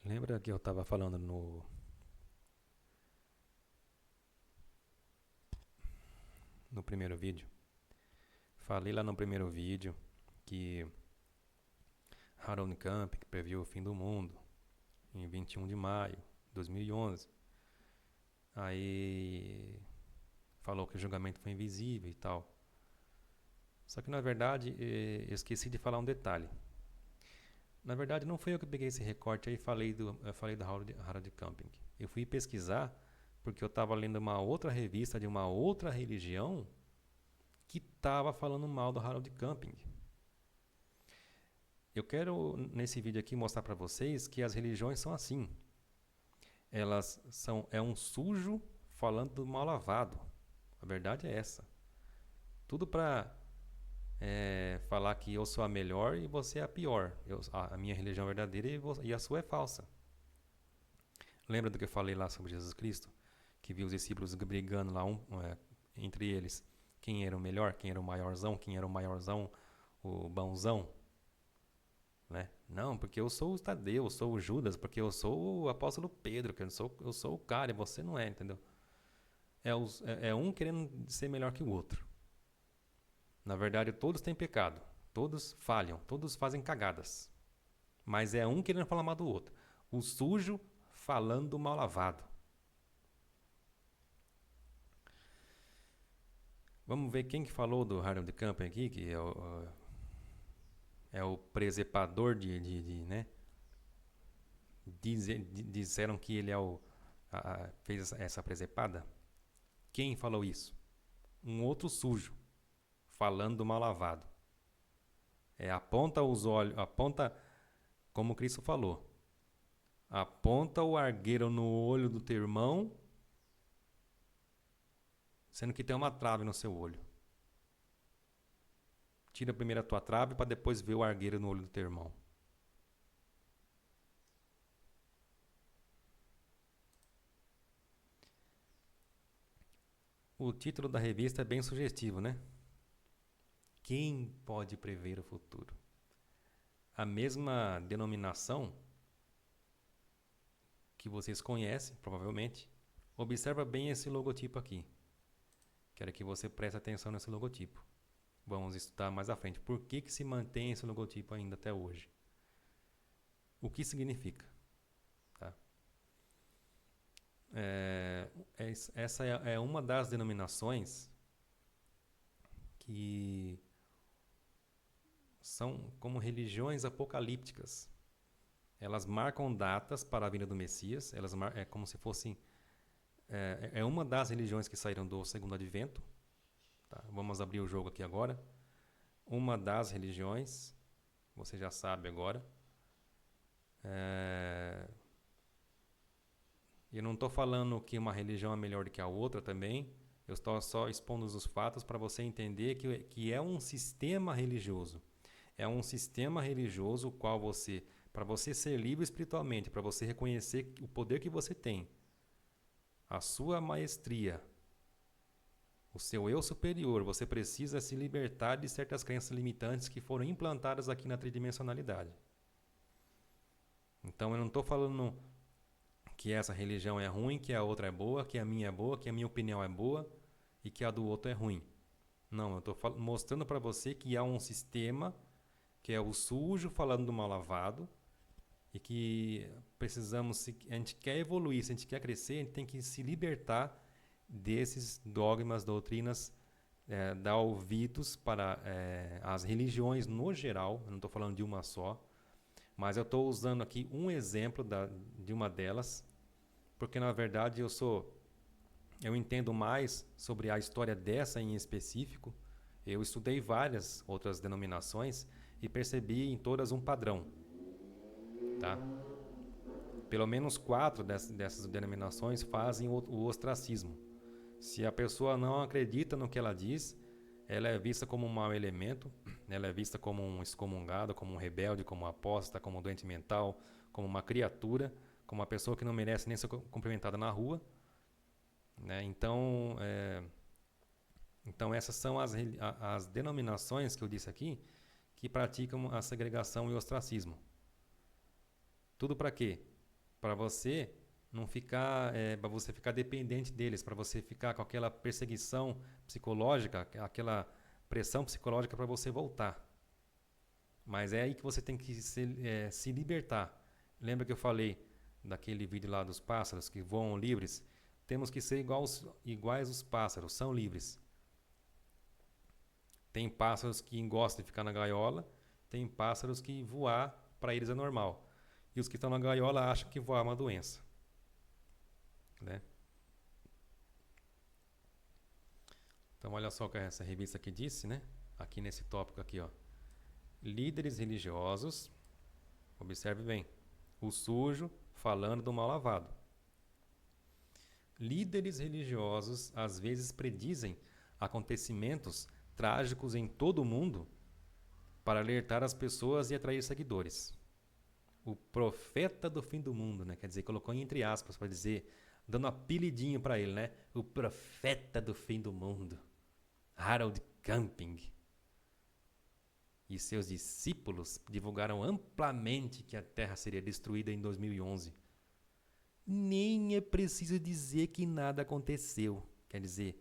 Lembra que eu estava falando no primeiro vídeo? Falei lá no primeiro vídeo que Harold Camping previu o fim do mundo em 21 de maio de 2011. Aí falou que o julgamento foi invisível e tal. Só que na verdade eu esqueci de falar um detalhe. Na verdade não fui eu que peguei esse recorte aí e falei do Harold Camping. Eu fui pesquisar porque eu estava lendo uma outra revista de uma outra religião que estava falando mal do Harold Camping. Eu quero nesse vídeo aqui mostrar para vocês que as religiões são assim. Elas são um sujo falando do mal lavado. A verdade é essa. Tudo para falar que eu sou a melhor e você é a pior. A minha religião é verdadeira e a sua é falsa. Lembra do que eu falei lá sobre Jesus Cristo? Que viu os discípulos brigando lá entre eles. Quem era o melhor, quem era o maiorzão, quem era o maiorzão, o bonzão. Né? Não, porque eu sou o Tadeu, eu sou o Judas, porque eu sou o apóstolo Pedro, que eu sou o cara e você não é, entendeu? É um querendo ser melhor que o outro. Na verdade, todos têm pecado, todos falham, todos fazem cagadas. Mas é um querendo falar mal do outro. O sujo falando do mal lavado. Vamos ver quem que falou do Harold Camping aqui, que é o presepador né? Disseram que ele é fez essa presepada. Quem falou isso? Um outro sujo, falando do mal lavado. Aponta os olhos, aponta, como Cristo falou, aponta o argueiro no olho do teu irmão, sendo que tem uma trave no seu olho. Tira primeiro a tua trave para depois ver o argueiro no olho do teu irmão. O título da revista é bem sugestivo, né? Quem pode prever o futuro? A mesma denominação que vocês conhecem, provavelmente. Observa bem esse logotipo aqui. Quero que você preste atenção nesse logotipo. Vamos estudar mais à frente. Por que se mantém esse logotipo ainda até hoje? O que significa? Tá? Essa é uma das denominações que são como religiões apocalípticas. Elas marcam datas para a vinda do Messias. É como se fossem... É uma das religiões que saíram do segundo advento. Tá? Vamos abrir o jogo aqui agora. Uma das religiões, você já sabe agora. Eu não estou falando que uma religião é melhor do que a outra também. Eu estou só expondo os fatos para você entender que é um sistema religioso. É um sistema religioso qual você, para você ser livre espiritualmente, para você reconhecer o poder que você tem, a sua maestria, o seu eu superior, você precisa se libertar de certas crenças limitantes que foram implantadas aqui na tridimensionalidade. Então eu não estou falando que essa religião é ruim, que a outra é boa, que a minha é boa, que a minha opinião é boa e que a do outro é ruim. Não, eu estou mostrando para você que há um sistema que é o sujo falando do mal lavado e que precisamos, se a gente quer evoluir, se a gente quer crescer, a gente tem que se libertar desses dogmas, doutrinas, dar ouvidos para as religiões no geral. Eu não estou falando de uma só, mas eu estou usando aqui um exemplo de uma delas, porque na verdade eu entendo mais sobre a história dessa em específico. Eu estudei várias outras denominações e percebi em todas um padrão. Tá? Pelo menos 4 dessas denominações fazem o ostracismo. Se a pessoa não acredita no que ela diz, ela é vista como um mau elemento, ela é vista como um excomungado, como um rebelde, como um apóstata, como um doente mental, como uma criatura, como uma pessoa que não merece nem ser cumprimentada na rua. Né? Então essas são as denominações que eu disse aqui que praticam a segregação e o ostracismo. Tudo para quê? para você não ficar, para você ficar dependente deles, para você ficar com aquela perseguição psicológica, aquela pressão psicológica para você voltar. Mas é aí que você tem que se libertar. Lembra que eu falei daquele vídeo lá dos pássaros que voam livres? Temos que ser iguais os pássaros, são livres. Tem pássaros que gostam de ficar na gaiola, tem pássaros que voar para eles é normal. E os que estão na gaiola acham que voar é uma doença. Né? Então olha só o que essa revista aqui disse, né? Aqui nesse tópico aqui, ó. Líderes religiosos, observe bem, o sujo falando do mal lavado. Líderes religiosos às vezes predizem acontecimentos trágicos em todo o mundo para alertar as pessoas e atrair seguidores. O profeta do fim do mundo, né? Quer dizer, colocou entre aspas para dizer, dando um apelidinho para ele, né? O profeta do fim do mundo, Harold Camping. E seus discípulos divulgaram amplamente que a Terra seria destruída em 2011. Nem é preciso dizer que nada aconteceu. Quer dizer,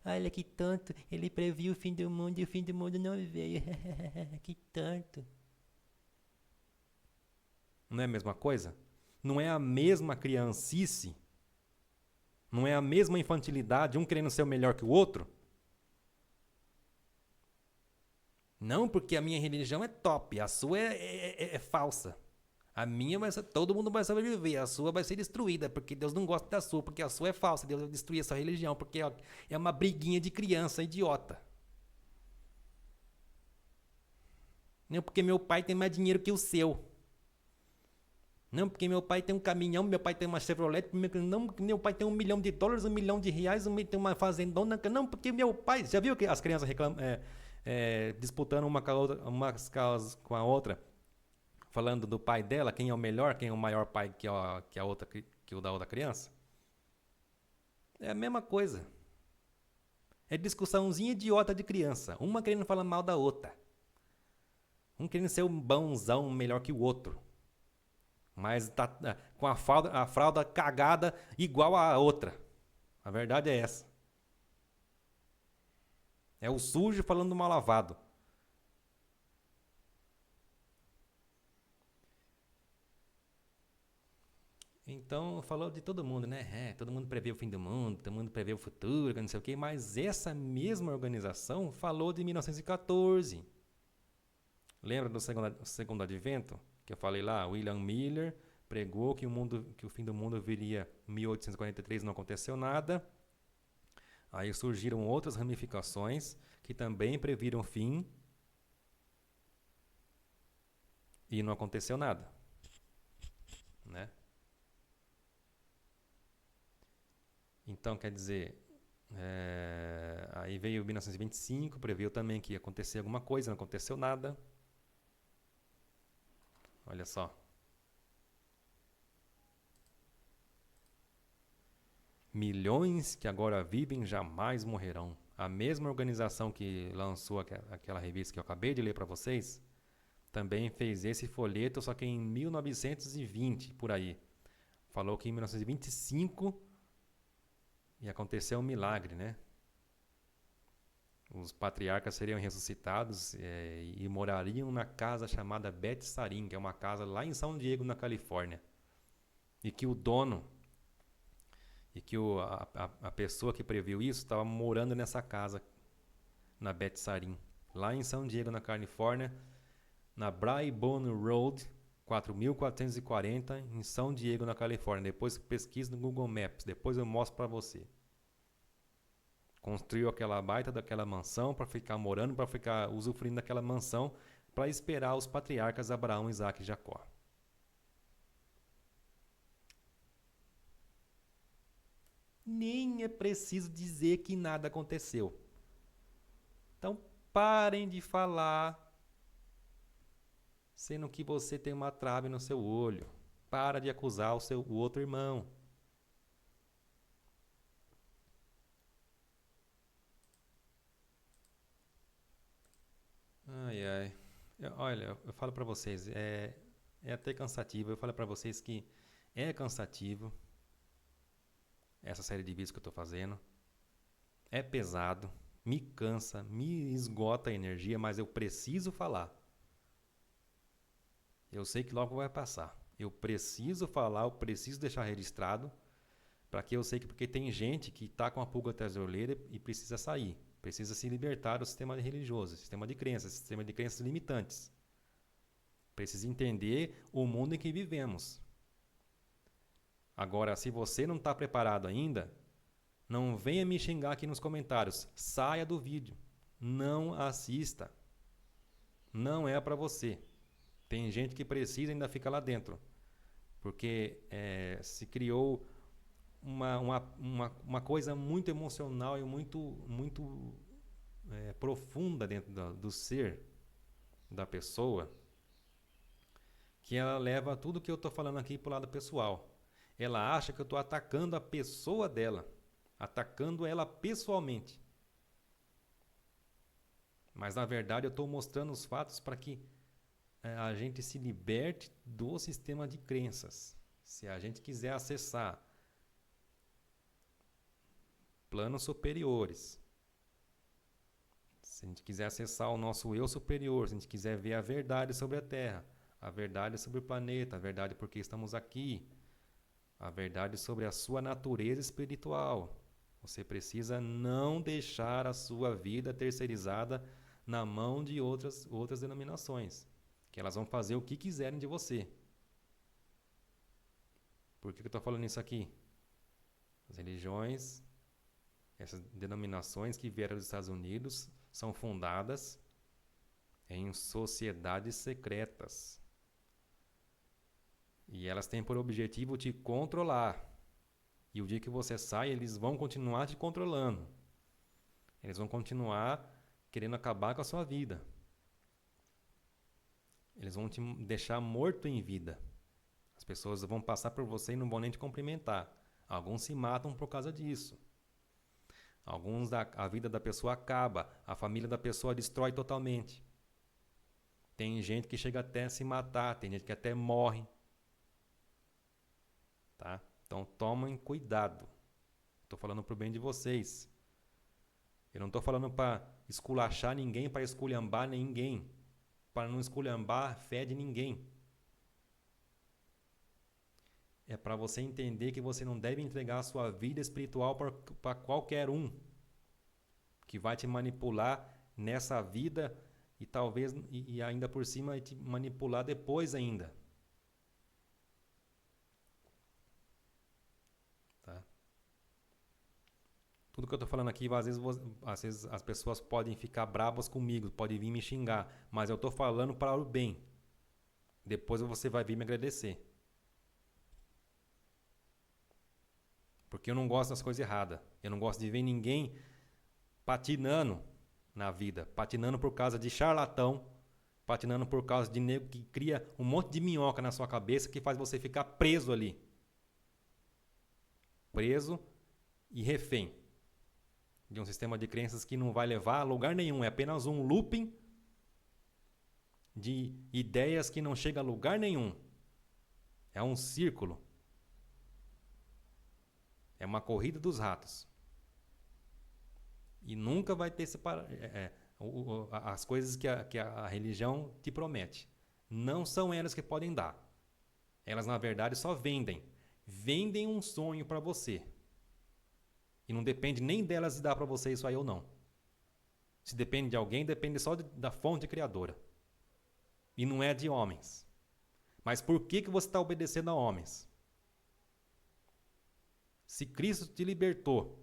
olha que tonto, ele previu o fim do mundo e o fim do mundo não veio. Que tonto. Não é a mesma coisa? Não é a mesma criancice? Não é a mesma infantilidade, um querendo ser o melhor que o outro? Não, porque a minha religião é top, a sua é falsa. A minha todo mundo vai sobreviver, a sua vai ser destruída, porque Deus não gosta da sua, porque a sua é falsa, Deus vai destruir essa religião, porque é uma briguinha de criança idiota. Não, porque meu pai tem mais dinheiro que o seu. Não, porque meu pai tem um caminhão, meu pai tem uma Chevrolet, não, porque meu pai tem $1 milhão, $1 milhão, tem uma fazendona, não, porque meu pai... Já viu que as crianças reclamam, disputando uma com a outra, falando do pai dela, quem é o melhor, quem é o maior pai que o da outra criança? É a mesma coisa. É discussãozinha idiota de criança, uma querendo falar mal da outra. Um querendo ser um bonzão melhor que o outro. Mas tá com a fralda cagada igual a outra. A verdade é essa. É o sujo falando do mal lavado. Então, falou de todo mundo, né? Todo mundo prevê o fim do mundo, todo mundo prevê o futuro, não sei o quê. Mas essa mesma organização falou de 1914. Lembra do segundo advento? Que eu falei lá, William Miller pregou que o fim do mundo viria em 1843, não aconteceu nada. Aí surgiram outras ramificações que também previram o fim e não aconteceu nada, né? Então, quer dizer, aí veio 1925, previu também que ia acontecer alguma coisa, não aconteceu nada. Olha só. Milhões que agora vivem jamais morrerão. A mesma organização que lançou aquela revista que eu acabei de ler para vocês, também fez esse folheto, só que em 1920, por aí. Falou que em 1925 ia acontecer um milagre, né? Os patriarcas seriam ressuscitados e morariam na casa chamada Bet Sarim, que é uma casa lá em São Diego, na Califórnia. E que o dono e que a pessoa que previu isso estava morando nessa casa, na Bet Sarim, lá em São Diego, na Califórnia, na Braeburn Road, 4440, em São Diego, na Califórnia. Depois pesquisa no Google Maps, depois eu mostro para você. Construiu aquela baita daquela mansão para ficar morando, para ficar usufruindo daquela mansão, para esperar os patriarcas Abraão, Isaac e Jacó. Nem é preciso dizer que nada aconteceu. Então parem de falar sendo que você tem uma trave no seu olho. Para de acusar o outro irmão. Ai, ai. Olha, eu falo para vocês, é até cansativo. Eu falo para vocês que é cansativo essa série de vídeos que eu estou fazendo. É pesado, me cansa, me esgota a energia, mas eu preciso falar. Eu sei que logo vai passar. Eu preciso falar, eu preciso deixar registrado, para que eu sei que porque tem gente que está com a pulga atrás da orelha e precisa sair, precisa se libertar do sistema religioso, sistema de crenças limitantes. Precisa entender o mundo em que vivemos. Agora, se você não está preparado ainda, não venha me xingar aqui nos comentários. Saia do vídeo. Não assista. Não é para você. Tem gente que precisa ainda ficar lá dentro. Porque se criou uma coisa muito emocional e muito profunda dentro do ser da pessoa, que ela leva tudo que eu estou falando aqui para o lado pessoal. Ela acha que eu estou atacando a pessoa dela, atacando ela pessoalmente. Mas na verdade eu estou mostrando os fatos para que a gente se liberte do sistema de crenças. Se a gente quiser acessar planos superiores, se a gente quiser acessar o nosso eu superior, se a gente quiser ver a verdade sobre a Terra, a verdade sobre o planeta, a verdade porque estamos aqui, a verdade sobre a sua natureza espiritual, você precisa não deixar a sua vida terceirizada na mão de outras denominações, que elas vão fazer o que quiserem de você. Por que eu estou falando isso aqui? As religiões, essas denominações que vieram dos Estados Unidos, são fundadas em sociedades secretas. E elas têm por objetivo te controlar. E o dia que você sai, eles vão continuar te controlando. Eles vão continuar querendo acabar com a sua vida. Eles vão te deixar morto em vida. As pessoas vão passar por você e não vão nem te cumprimentar. Alguns se matam por causa disso. Alguns a vida da pessoa acaba, a família da pessoa destrói totalmente. Tem gente que chega até a se matar, tem gente que até morre. Tá? Então tomem cuidado. Estou falando para o bem de vocês. Eu não estou falando para esculachar ninguém, para esculhambar ninguém, para não esculhambar a fé de ninguém. É para você entender que você não deve entregar a sua vida espiritual para qualquer um que vai te manipular nessa vida e talvez e ainda por cima te manipular depois ainda. Tá? Tudo que eu estou falando aqui, às vezes as pessoas podem ficar bravas comigo, podem vir me xingar, mas eu estou falando para o bem. Depois você vai vir me agradecer. Porque eu não gosto das coisas erradas. Eu não gosto de ver ninguém patinando na vida. Patinando por causa de charlatão. Patinando por causa de nego que cria um monte de minhoca na sua cabeça que faz você ficar preso ali. Preso e refém de um sistema de crenças que não vai levar a lugar nenhum. É apenas um looping de ideias que não chega a lugar nenhum. É um círculo. É uma corrida dos ratos. E nunca vai ter as coisas que a religião te promete. Não são elas que podem dar. Elas, na verdade, só vendem. Vendem um sonho para você. E não depende nem delas de dar para você isso aí ou não. Se depende de alguém, depende só da fonte criadora. E não é de homens. Mas por que você está obedecendo a homens? Se Cristo te libertou,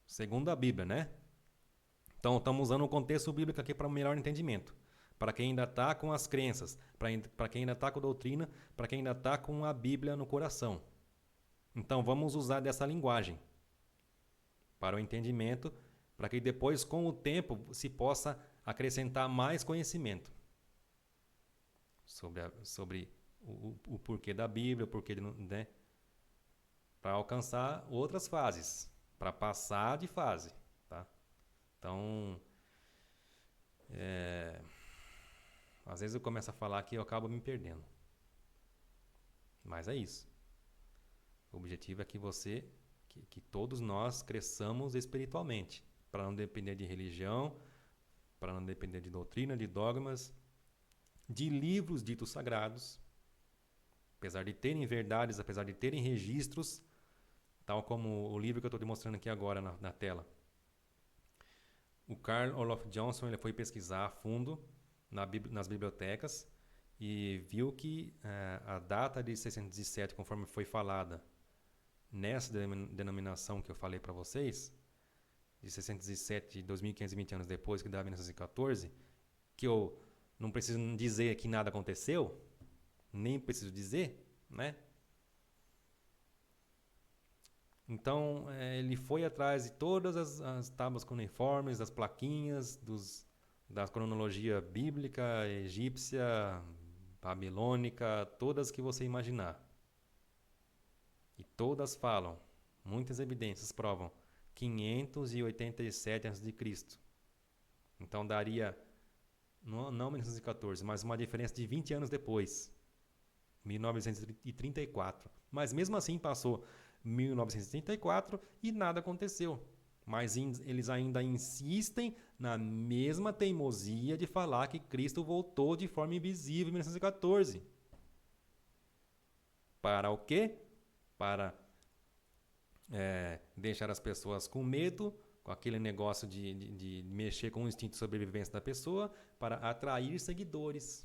segundo a Bíblia, né? Então estamos usando o contexto bíblico aqui para um melhor entendimento. Para quem ainda está com as crenças, para quem ainda está com a doutrina, para quem ainda está com a Bíblia no coração. Então vamos usar dessa linguagem para o entendimento, para que depois, com o tempo, se possa acrescentar mais conhecimento sobre o porquê da Bíblia, o porquê de, né? Para alcançar outras fases, para passar de fase, tá? Então, Às vezes eu começo a falar que eu acabo me perdendo. Mas é isso. O objetivo é que todos nós cresçamos espiritualmente, para não depender de religião, para não depender de doutrina, de dogmas, de livros ditos sagrados, apesar de terem verdades, apesar de terem registros, tal como o livro que eu estou te mostrando aqui agora na tela. O Carl Olof Johnson ele foi pesquisar a fundo nas bibliotecas e viu que a data de 607, conforme foi falada nessa denominação que eu falei para vocês, de 607, 2.520 anos depois, que dá 1914, que eu não preciso dizer que nada aconteceu, nem preciso dizer, né? Então, ele foi atrás de todas as tábuas cuneiformes, das plaquinhas, da cronologia bíblica, egípcia, babilônica, todas que você imaginar. E todas falam, muitas evidências provam, 587 a.C. Então daria, não 1914, mas uma diferença de 20 anos depois, 1934. Mas mesmo assim passou 1934 e nada aconteceu. Mas eles ainda insistem na mesma teimosia de falar que Cristo voltou de forma invisível em 1914. Para o quê? Para deixar as pessoas com medo, com aquele negócio de mexer com o instinto de sobrevivência da pessoa, para atrair seguidores.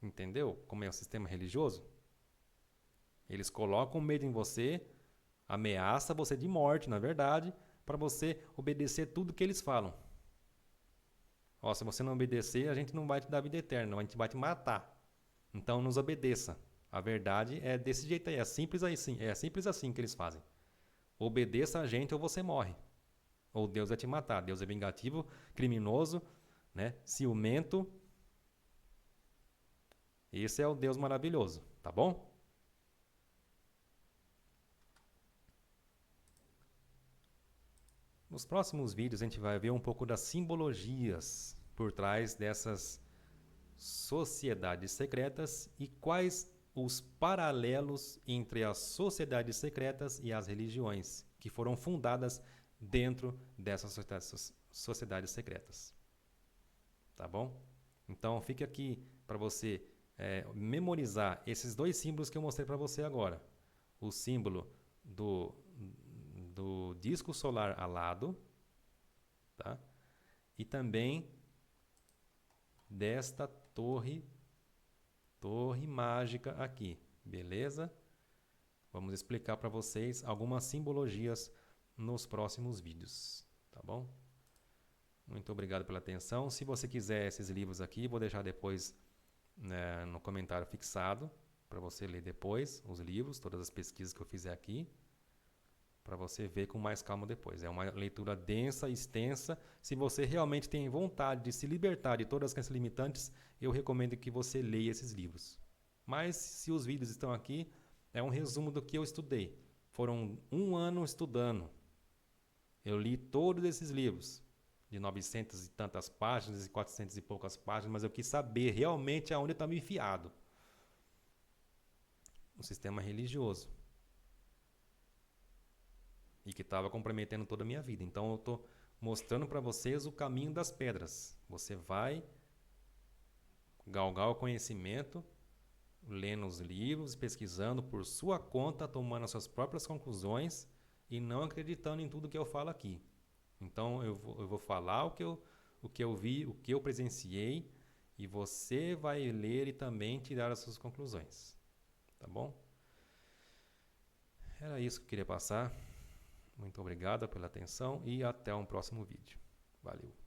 Entendeu como é o sistema religioso? Eles colocam medo em você, ameaça você de morte, na verdade, para você obedecer tudo que eles falam. Ó, se você não obedecer, a gente não vai te dar vida eterna, a gente vai te matar. Então nos obedeça. A verdade é desse jeito aí, é simples assim que eles fazem. Obedeça a gente ou você morre. Ou Deus vai te matar. Deus é vingativo, criminoso, né? Ciumento. Esse é o Deus maravilhoso, tá bom? Nos próximos vídeos a gente vai ver um pouco das simbologias por trás dessas sociedades secretas e quais os paralelos entre as sociedades secretas e as religiões que foram fundadas dentro dessas sociedades secretas. Tá bom? Então fique aqui para você memorizar esses dois símbolos que eu mostrei para você agora. O símbolo do disco solar alado, tá? E também desta torre mágica aqui, beleza? Vamos explicar para vocês algumas simbologias nos próximos vídeos, tá bom? Muito obrigado pela atenção. Se você quiser esses livros aqui, vou deixar depois no comentário fixado para você ler depois os livros, todas as pesquisas que eu fizer aqui, para você ver com mais calma depois. É uma leitura densa, extensa. Se você realmente tem vontade de se libertar de todas as crenças limitantes, eu recomendo que você leia esses livros. Mas se os vídeos estão aqui, é um resumo do que eu estudei. Foram 1 ano estudando. Eu li todos esses livros, de 900 e tantas páginas e 400 e poucas páginas, mas eu quis saber realmente aonde eu estava enfiado. O sistema religioso. E que estava comprometendo toda a minha vida. Então eu estou mostrando para vocês o caminho das pedras. Você vai galgar o conhecimento, lendo os livros, pesquisando por sua conta, tomando as suas próprias conclusões e não acreditando em tudo que eu falo aqui. Então eu vou falar o que eu vi, o que eu presenciei, e você vai ler e também tirar as suas conclusões. Tá bom? Era isso que eu queria passar. Muito obrigado pela atenção e até um próximo vídeo. Valeu!